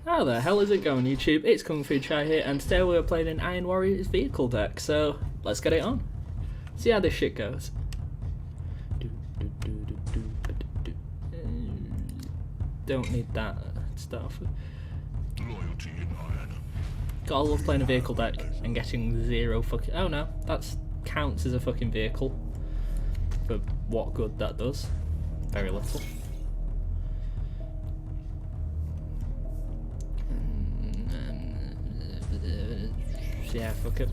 How the hell is it going, YouTube? It's Kung Fu Chai here, and today we're playing an Iron Warriors vehicle deck, so let's get it on. See how this shit goes. Don't need that stuff. Loyalty in iron. Gotta love playing a vehicle deck and getting zero fucking. Oh no, that counts as a fucking vehicle. For what good that does? Very little. Yeah, fuck it.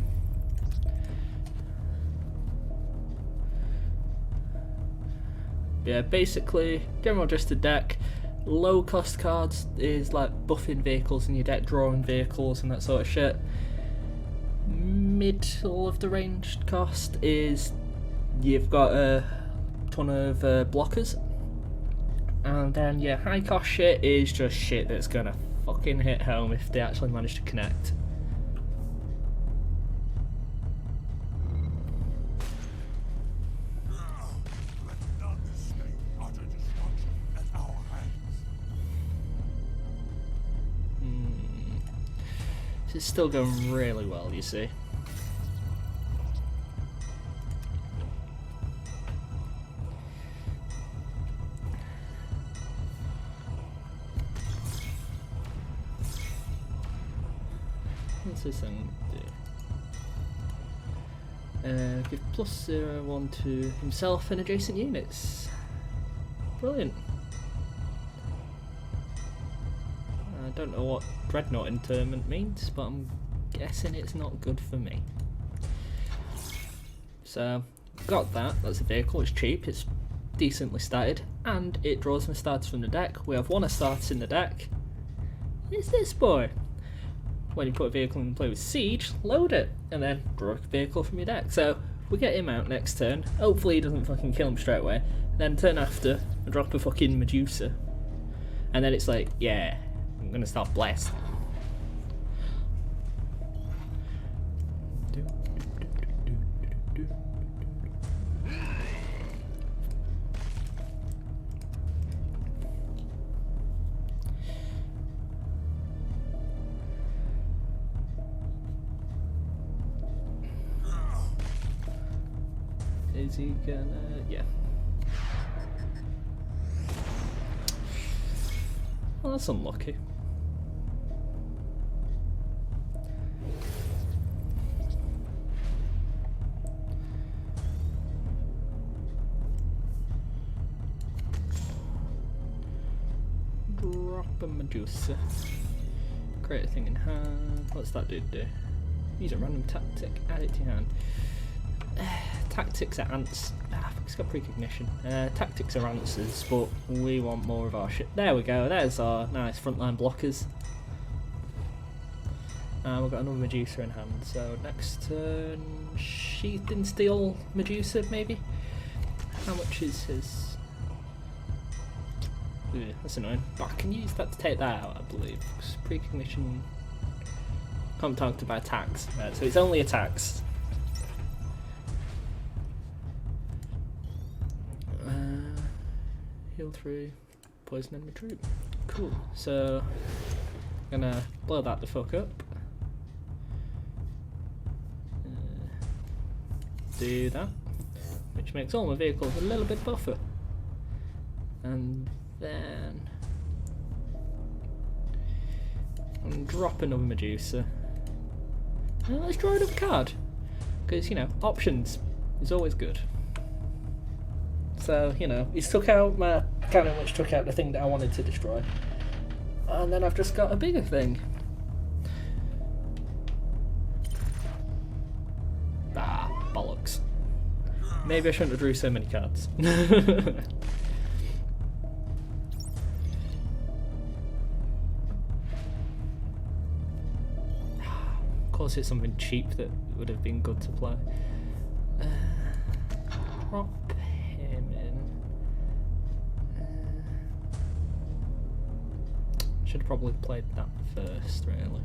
Yeah, basically, general just a deck. Low cost cards is like buffing vehicles in your deck, drawing vehicles and that sort of shit. Middle of the ranged cost is you've got a ton of blockers. And then your high cost shit is just shit that's gonna fucking hit home if they actually manage to connect. It's still going really well, you see. What's this thing do? Give +0/+1 to himself and adjacent units. Brilliant. I don't know what Dreadnought Interment means, but I'm guessing it's not good for me. So, got that. That's a vehicle. It's cheap. It's decently started, and it draws my starters from the deck. We have one of starters in the deck. It's this boy. When you put a vehicle in play with Siege, load it, and then draw a vehicle from your deck. So we get him out next turn. Hopefully he doesn't fucking kill him straight away. Then turn after, I drop a fucking Medusa, and then it's like, yeah, I'm gonna start blessed. Is he gonna? Yeah. Well, that's unlucky. Drop a Medusa. Create a thing in hand. What's that dude do? Use a random tactic. Add it to your hand. Tactics are ants. It's got precognition. Tactics are answers, but we want more of our shit. There we go. There's our nice frontline blockers. We've got another Medusa in hand. So next turn, Sheathed in Steel Medusa, maybe. How much is his? Ooh, that's annoying. But I can use that to take that out, I believe. Precognition can't be targeted by attacks. Right, so it's only attacks. Heal through poison enemy troop. Cool. So I'm gonna blow that the fuck up. Do that, which makes all my vehicles a little bit buffer. And then I'm drop another Medusa. And let's draw another card, because you know, options is always good. So, you know, he's took out my cannon, which took out the thing that I wanted to destroy. And then I've just got a bigger thing. Ah, bollocks. Maybe I shouldn't have drew so many cards. Of course it's something cheap that would have been good to play. Drop him in. Should have probably played that first, really.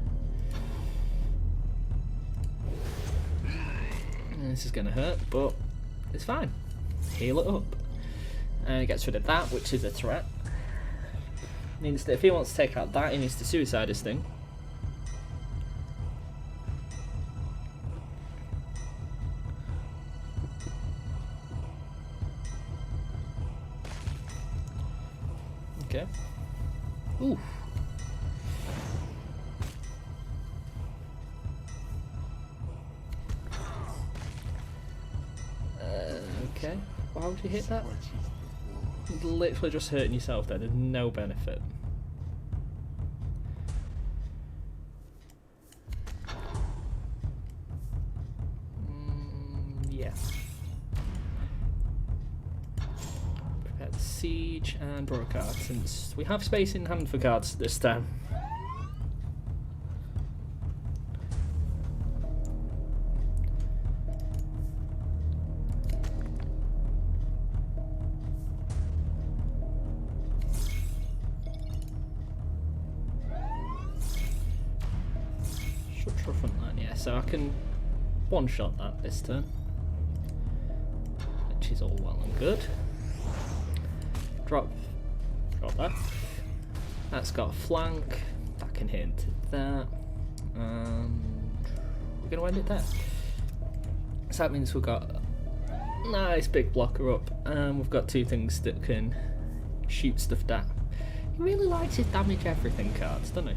This is going to hurt, but it's fine. Heal it up. And it gets rid of that, which is a threat. Means that if he wants to take out that, he needs to suicide his thing. Okay. Ooh. Okay. Why would you hit that? You're literally just hurting yourself there. There's no benefit. Yeah. Prepare the siege and draw a card, since we have space in hand for cards this time. Structural front line, yeah, so I can one-shot that this turn, which is all well and good. Drop that. That's got a flank. That can hit into that. And we're going to end it there. So that means we've got a nice big blocker up, and we've got two things that can shoot stuff down. He really likes his damage everything cards, doesn't he?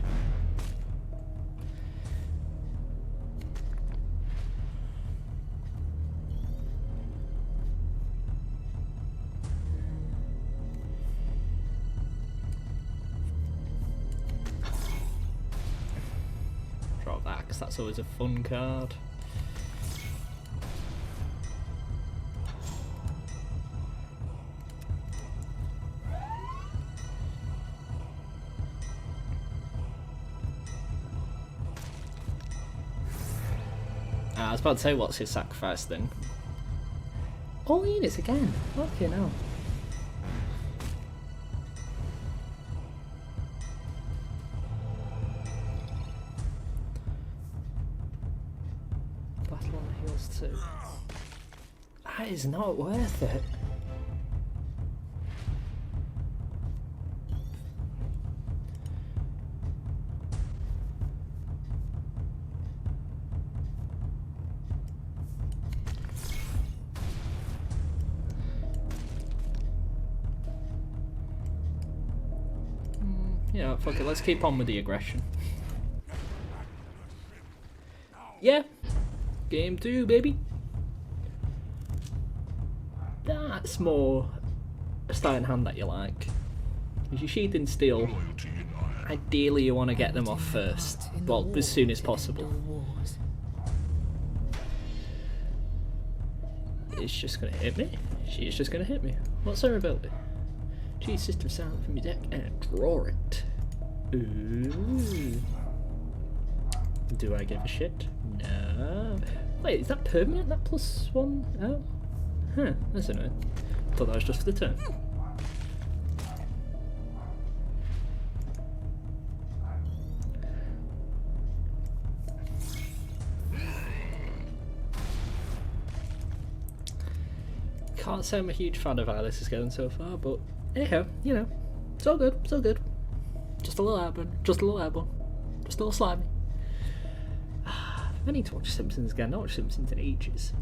Draw that, because that's always a fun card. I was about to say, what's his sacrifice thing? All units again. Okay, now. Battle on the heels too. That is not worth it. Yeah, fuck it, let's keep on with the aggression. Yeah, game 2, baby. That's more a starting hand that you like. If you're sheathing steel, Loyalty in iron. ideally you want to get them off first. Well, as soon as possible. It's just going to hit me. She's just going to hit me. What's her ability? Choose Sister Silent from your deck and draw it. Ooh. Do I give a shit? No. Wait, is that permanent? That +1? Oh. Huh, that's annoying. Thought that was just for the turn. Can't say I'm a huge fan of how this is going so far, but anyhow, you know, it's all good, it's all good. Just a little airborne, just a little airborne, just a little slimy. I need to watch Simpsons again. I not watched Simpsons in ages.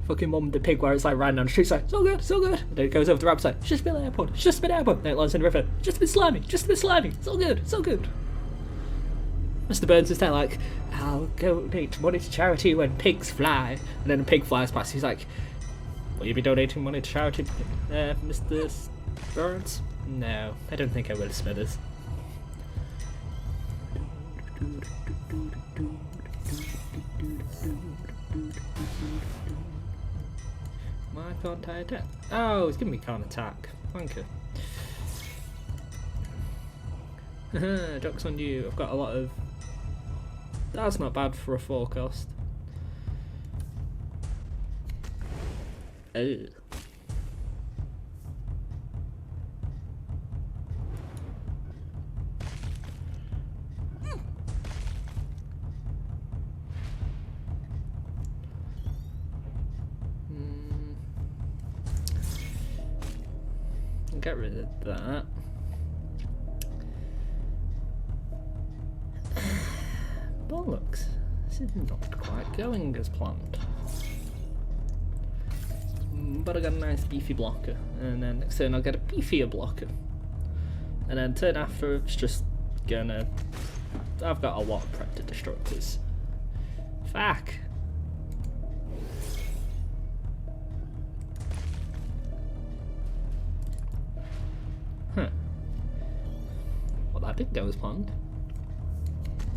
Fucking Mum the Pig, where it's like riding down the street, it's like, it's all good, it's all good. And then it goes over the rabbit's like, it's just a bit airborne, it's just a bit airborne. Then it lands in the river, it's just a bit slimy, just a bit slimy. It's all good, it's all good. Mr. Burns is there like, I'll donate money to charity when pigs fly. And then a pig flies past, he's like, will you be donating money to charity, Mr. Burns? No, I don't think I will, Smithers. Why can't I attack? Oh, it's giving me can't attack. Thank you. Joke's on you. I've got a lot of... That's not bad for a 4 cost. Oh. Get rid of that. bollocks. This is not quite going as planned. But I got a nice beefy blocker, and then next turn I'll get a beefier blocker. And then turn after it's just gonna... I've got a lot of Predator Destructors. Fuck! Huh. Well, that didn't go as planned.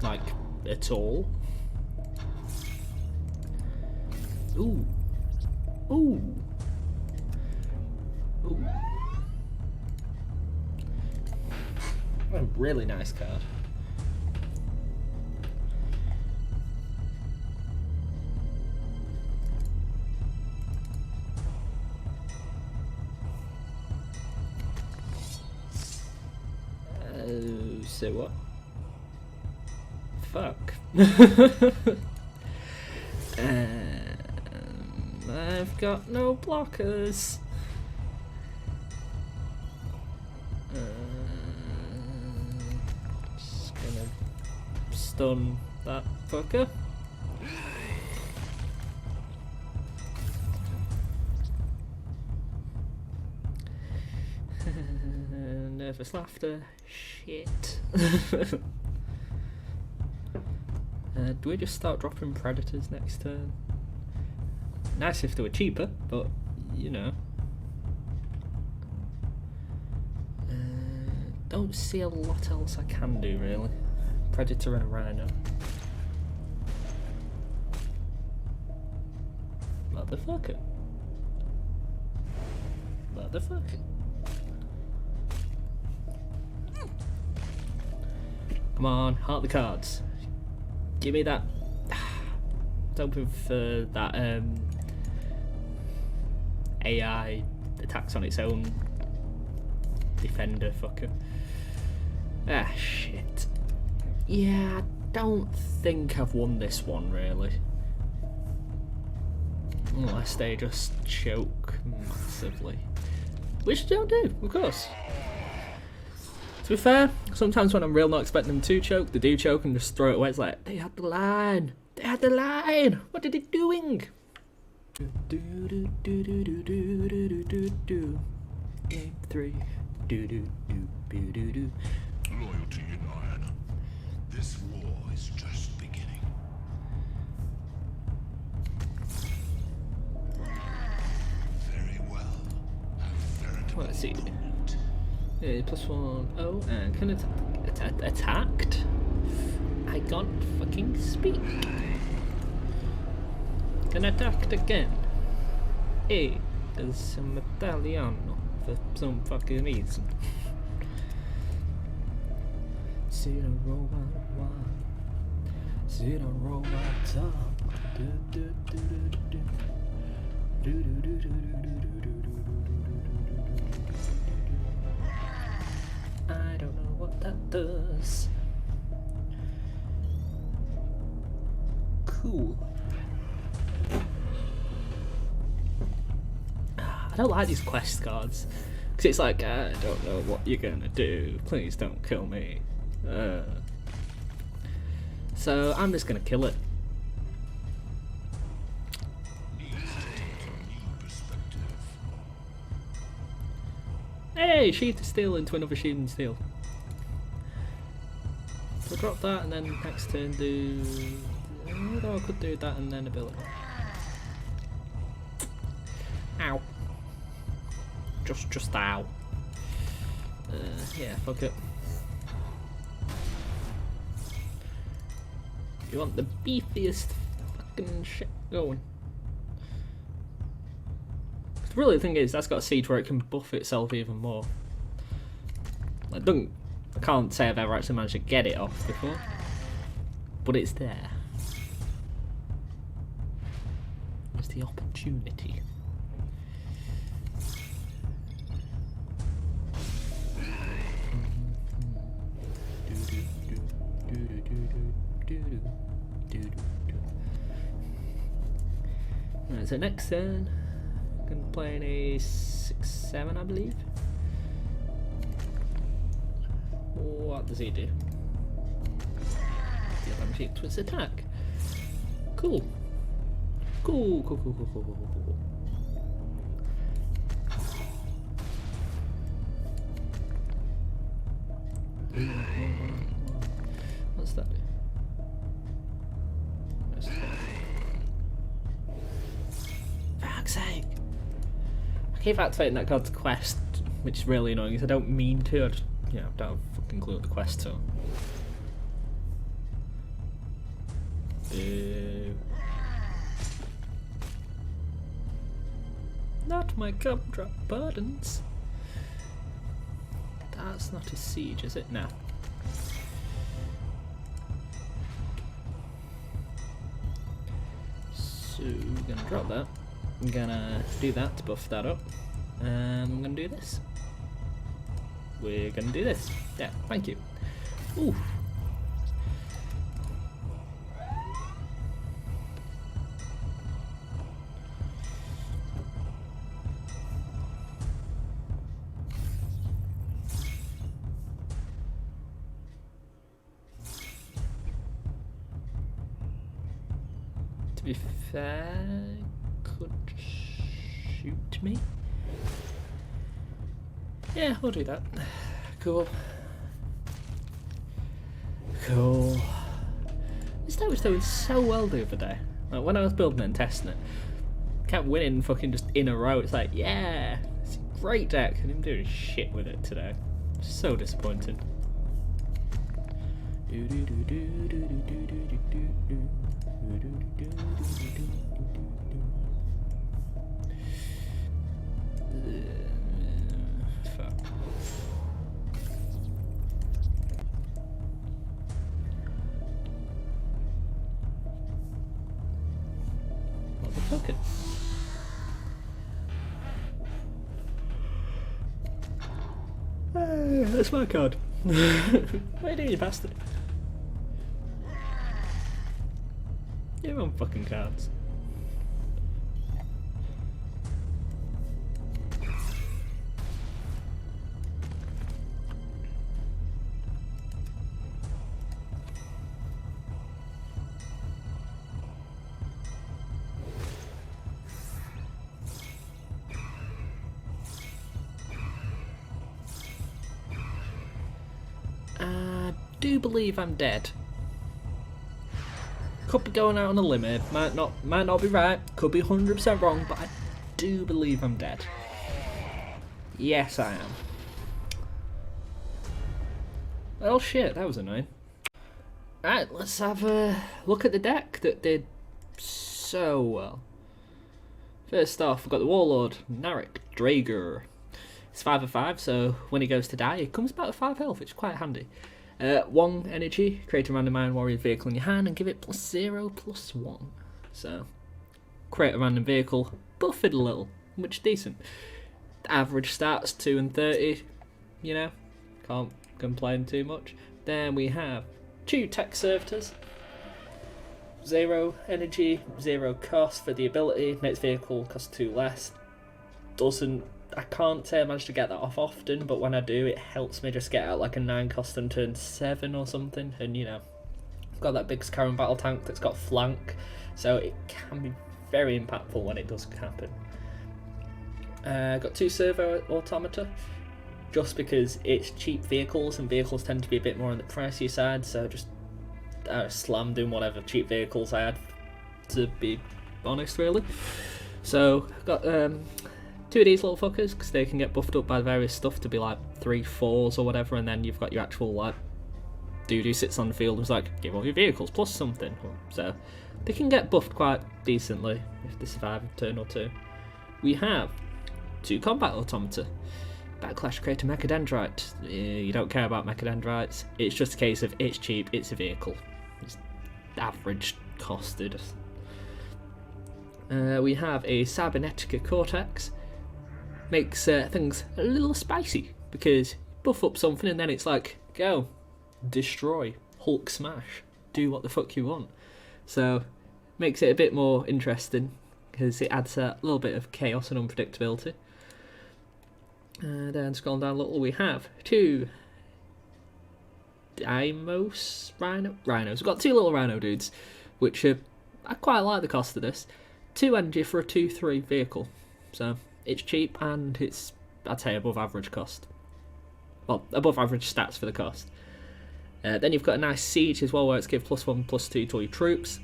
Like, at all. Ooh. Ooh. Ooh. What a really nice card. So what? Fuck. I've got no blockers. Just gonna stun that fucker. Nervous laughter. Shit. Do we just start dropping Predators next turn? Nice if they were cheaper, but you know. Don't see a lot else I can do really. Predator and a Rhino. Motherfucker. Motherfucker. Come on, heart the cards. Give me that. Hoping for that AI attacks on its own defender fucker. Ah, shit. Yeah, I don't think I've won this one really. Unless they just choke massively. Which they don't do, of course. To be fair, sometimes when I'm real not expecting them to choke, they do choke and just throw it away. It's like, they had the line! They had the line! What are they doing? Game 3. Loyalty in iron. This war is just beginning. Very well. What is he? +1. Oh, and can attacked? I can't fucking speak. Can attacked again. Hey, there's some Italiano for some fucking reason. Zero robot one. Zero robot top. I don't know what that does. Cool. I don't like these quest cards because it's like, I don't know what you're gonna do. Please don't kill me. So I'm just gonna kill it. Hey, Sheath of Steel into another Sheath of Steel. So drop that and then next turn do... Although I could do that and then ability. Ow. Just ow. Yeah, fuck it. You want the beefiest fucking shit going. Really, the thing is, that's got a siege where it can buff itself even more. I can't say I've ever actually managed to get it off before, but it's there. There's the opportunity. Right, so next turn. Gonna play in a 6/7, I believe. What does he do? Deal Receive twist attack. Cool. Cool. What's that do? Fuck's sake. I keep activating that god's quest, which is really annoying because I don't mean to. I just, don't have a fucking clue what the quests are. Not my gumdrop buttons. That's not a siege, is it? No. So we're gonna drop that. I'm gonna do that to buff that up. And I'm gonna do this. We're gonna do this. Yeah, thank you. Ooh. To be fair, could shoot me. Yeah, we'll do that. Cool. This deck was doing so well the other day. Like when I was building it and testing it, kept winning fucking just in a row. It's like, yeah, it's a great deck, and I'm doing shit with it today. So disappointing. Fuck. What the fuck? That's my card. What are you doing, you bastard? Your own fucking cards. I do believe I'm dead. Could be going out on a limb here. Might not be right. Could be 100% wrong, but I do believe I'm dead. Yes, I am. Well, shit, that was annoying. Right, let's have a look at the deck that did so well. First off, we've got the Warlord, Narek Draeger. It's 5/5, so when he goes to die, he comes back with 5 health, which is quite handy. 1 energy, create a random Iron Warrior vehicle in your hand and give it +0/+1. So, create a random vehicle, buff it a little, which is decent. The average stats 2 and 30, can't complain too much. Then we have 2 tech servitors, 0 energy, 0 cost for the ability, next vehicle costs 2 less. I can't say I managed to get that off often, but when I do, it helps me just get out like a 9 cost and turn 7 or something. And I've got that big Scarron battle tank that's got flank, so it can be very impactful when it does happen. Got 2 servo automata, just because it's cheap vehicles and vehicles tend to be a bit more on the pricey side, so just slammed in whatever cheap vehicles I had, to be honest, really. So got 2 of these little fuckers, because they can get buffed up by various stuff to be like 3/4s or whatever, and then you've got your actual like dude who sits on the field and is like, give all your vehicles plus something. So they can get buffed quite decently if they survive a turn or 2. We have 2 combat automata. Backlash, create a mechadendrite. You don't care about mechadendrites. It's just a case of it's cheap, it's a vehicle. It's average costed. We have a Cybernetica Cortex. Makes things a little spicy, because buff up something and then it's like, go, destroy, Hulk smash, do what the fuck you want. So makes it a bit more interesting, because it adds a little bit of chaos and unpredictability. Then scrolling down a little, we have 2 Dimos rhinos. We've got 2 little rhino dudes, which are, I quite like the cost of this. 2 energy for a 2/3 vehicle, so it's cheap and it's, I'd say, above average cost. Well, above average stats for the cost. Then you've got a nice siege as well, where it's give +1/+2 to all your troops.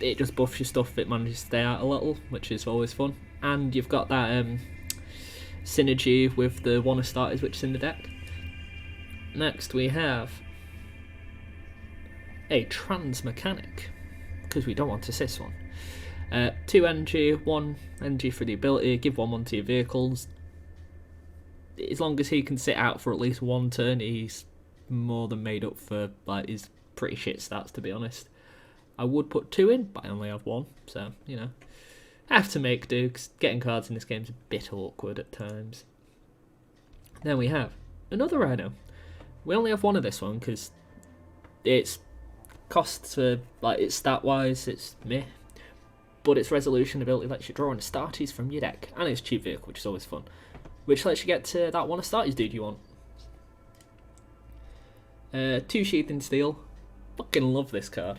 It just buffs your stuff if it manages to stay out a little, which is always fun. And you've got that synergy with the one of starters, which is in the deck. Next we have a trans mechanic, because we don't want to assist one. 2 energy, 1 energy for the ability, give 1/1 to your vehicles. As long as he can sit out for at least 1 turn, he's more than made up for like his pretty shit stats, to be honest. I would put 2 in, but I only have 1, so, you know. I have to make do, 'cause getting cards in this game is a bit awkward at times. Then we have another rhino. We only have 1 of this one, because its costs for, like, its stat-wise, it's meh. But its resolution ability lets you draw on starties from your deck, and it's a cheap vehicle, which is always fun. Which lets you get to that one of starties dude you want. 2 sheathing steel. Fucking love this card.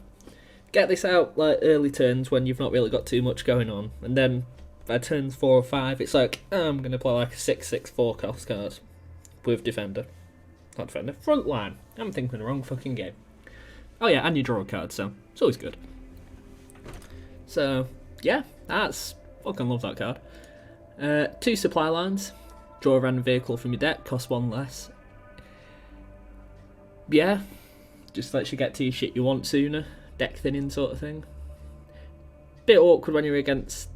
Get this out like early turns when you've not really got too much going on, and then by turns 4 or 5, it's like, I'm going to play like a 6/6 cost card with defender. Not defender, front line. I'm thinking the wrong fucking game. Oh yeah, and you draw a card, so it's always good. So yeah, that's fucking love that card. 2 supply lines. Draw a random vehicle from your deck, cost 1 less. Yeah, just lets you get to your shit you want sooner. Deck thinning sort of thing. Bit awkward when you're against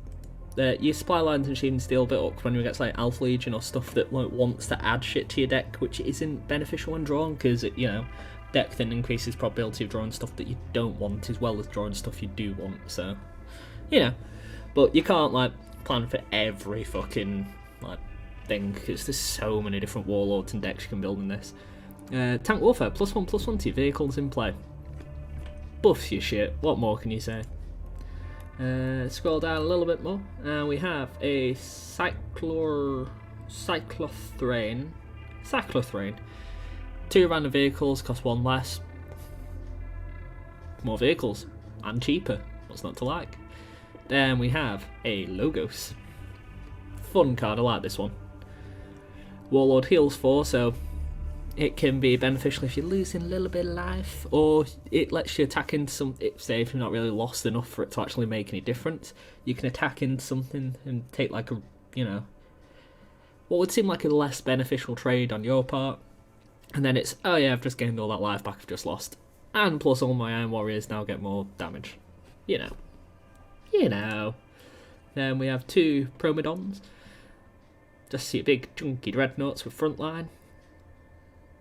your supply lines and sheathing steel. Bit awkward when you're against like Alpha Legion or stuff that like wants to add shit to your deck, which isn't beneficial when drawn, because you know, deck thin increases probability of drawing stuff that you don't want as well as drawing stuff you do want. So, you know, but you can't like plan for every fucking like thing, because there's so many different warlords and decks you can build in this. Tank warfare, +1/+1 to your vehicles in play. Buffs your shit, what more can you say? Scroll down a little bit more, and we have a Cyclothrane. 2 random vehicles, cost 1 less. More vehicles, and cheaper, what's not to like? Then we have a Logos. Fun card, I like this one. Warlord heals 4, so it can be beneficial if you're losing a little bit of life, or it lets you attack into some, say if you're not really lost enough for it to actually make any difference, you can attack into something and take like a, you know, what would seem like a less beneficial trade on your part, and then it's, oh yeah, I've just gained all that life back I've just lost, and plus all my Iron Warriors now get more damage, you know. Then we have 2 Promedons, just see big chunky dreadnoughts with frontline,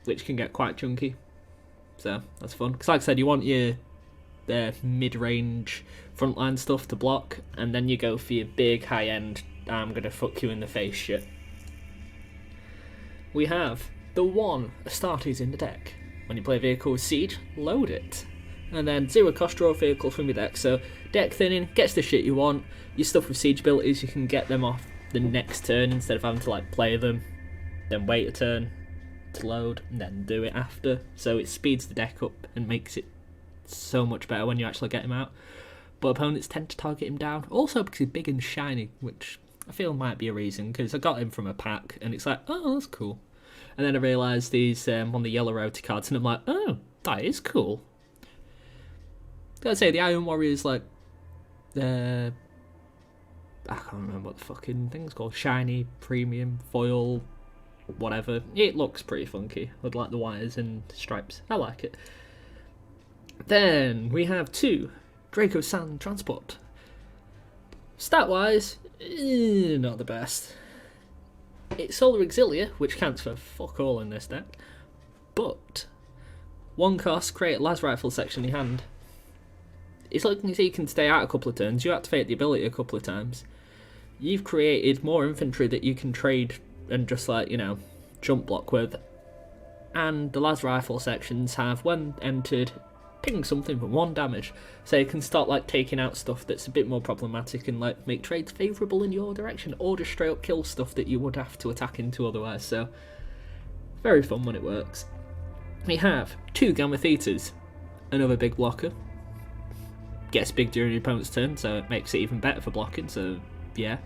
which can get quite chunky, so that's fun. Because like I said, you want your mid-range frontline stuff to block, and then you go for your big high-end, I'm gonna fuck you in the face shit. We have the 1 Astartes in the deck. When you play a vehicle with siege, load it. And then 0 cost, draw a vehicle from your deck, so deck thinning, gets the shit you want. Your stuff with siege abilities, you can get them off the next turn instead of having to like play them, then wait a turn to load and then do it after, so it speeds the deck up and makes it so much better when you actually get him out. But opponents tend to target him down, also because he's big and shiny, which I feel might be a reason, because I got him from a pack and it's like, oh, that's cool, and then I realised he's on the yellow rarity cards and I'm like, oh, that is cool. Gotta say, the Iron Warriors, like I can't remember what the fucking thing's called, shiny premium foil whatever, it looks pretty funky with like the wires and stripes. I like it. Then we have 2 Draco Sand Transport. Stat wise, not the best. It's Solar Auxilia, which counts for fuck all in this deck, but 1 cost, create a las rifle section in your hand. It's looking as you can stay out a couple of turns, you activate the ability a couple of times. You've created more infantry that you can trade and just like, you know, jump block with, and the las rifle sections have, when entered, ping something for 1 damage, so you can start like taking out stuff that's a bit more problematic and like make trades favourable in your direction, or just straight up kill stuff that you would have to attack into otherwise. So very fun when it works. We have 2 Gamma Thetas, another big blocker. Gets big during your opponent's turn, so it makes it even better for blocking, so yeah.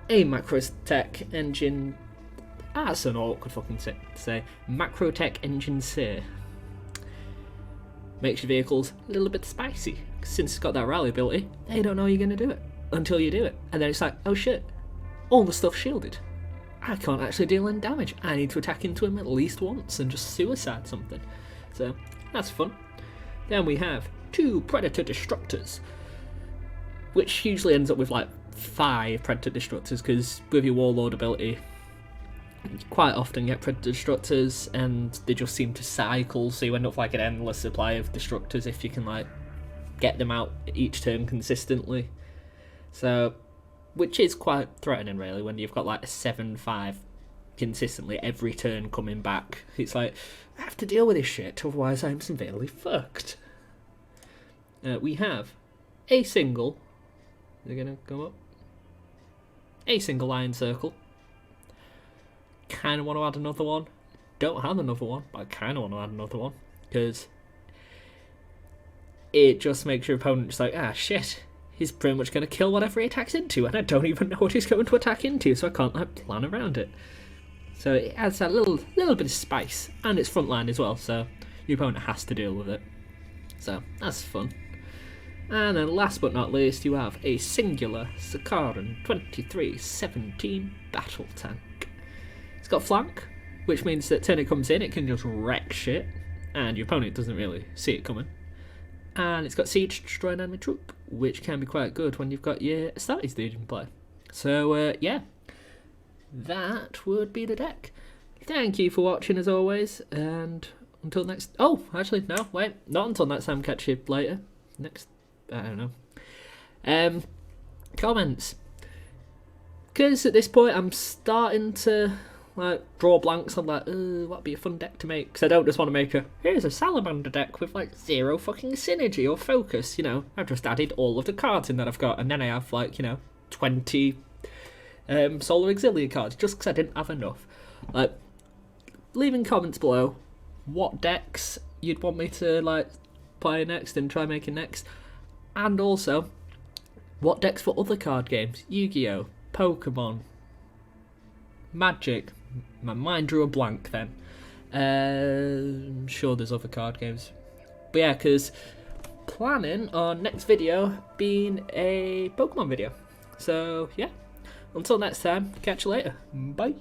A Macrotech Engine... that's an awkward fucking say. Macrotech Engine Sear. Makes your vehicles a little bit spicy. Since it's got that rally ability, they don't know you're going to do it until you do it. And then it's like, oh shit, all the stuff's shielded. I can't actually deal any damage. I need to attack into him at least once and just suicide something. So, that's fun. Then we have 2 Predator Destructors, which usually ends up with like 5 Predator Destructors, because with your Warlord ability, you quite often get Predator Destructors and they just seem to cycle, so you end up with like an endless supply of Destructors if you can like get them out each turn consistently. So, which is quite threatening really, when you've got like a 7-5 consistently every turn coming back. It's like, I have to deal with this shit, otherwise I'm severely fucked. We have a single, is it going to go up? A single Iron Circle. Kind of want to add another one. Don't have another one, but I kind of want to add another one, because it just makes your opponent just like, ah shit, he's pretty much going to kill whatever he attacks into, and I don't even know what he's going to attack into, so I can't like plan around it. So it adds that little bit of spice, and it's frontline as well, so your opponent has to deal with it. So that's fun. And then last but not least, you have a singular Sakaran 2317 battle tank. It's got flank, which means that turn it comes in, it can just wreck shit, and your opponent doesn't really see it coming. And it's got siege, destroy an enemy troop, which can be quite good when you've got your Astartes dude in play. So yeah, that would be the deck. Thank you for watching as always, and until next... oh, actually, no, wait, not until next time, catch you later. Next, I don't know. Comments. Because at this point I'm starting to like draw blanks. I'm like, what'd be a fun deck to make? Because I don't just want to make here's a salamander deck with like 0 fucking synergy or focus, you know. I've just added all of the cards in that I've got, and then I have like, you know, 20 Solar Auxilia cards, just because I didn't have enough. Like, leave in comments below what decks you'd want me to like play next and try making next, and also what decks for other card games, Yu-Gi-Oh, Pokemon, Magic. My mind drew a blank then. I'm sure there's other card games, but yeah, because planning on next video being a Pokemon video. So yeah, until next time, catch you later, bye.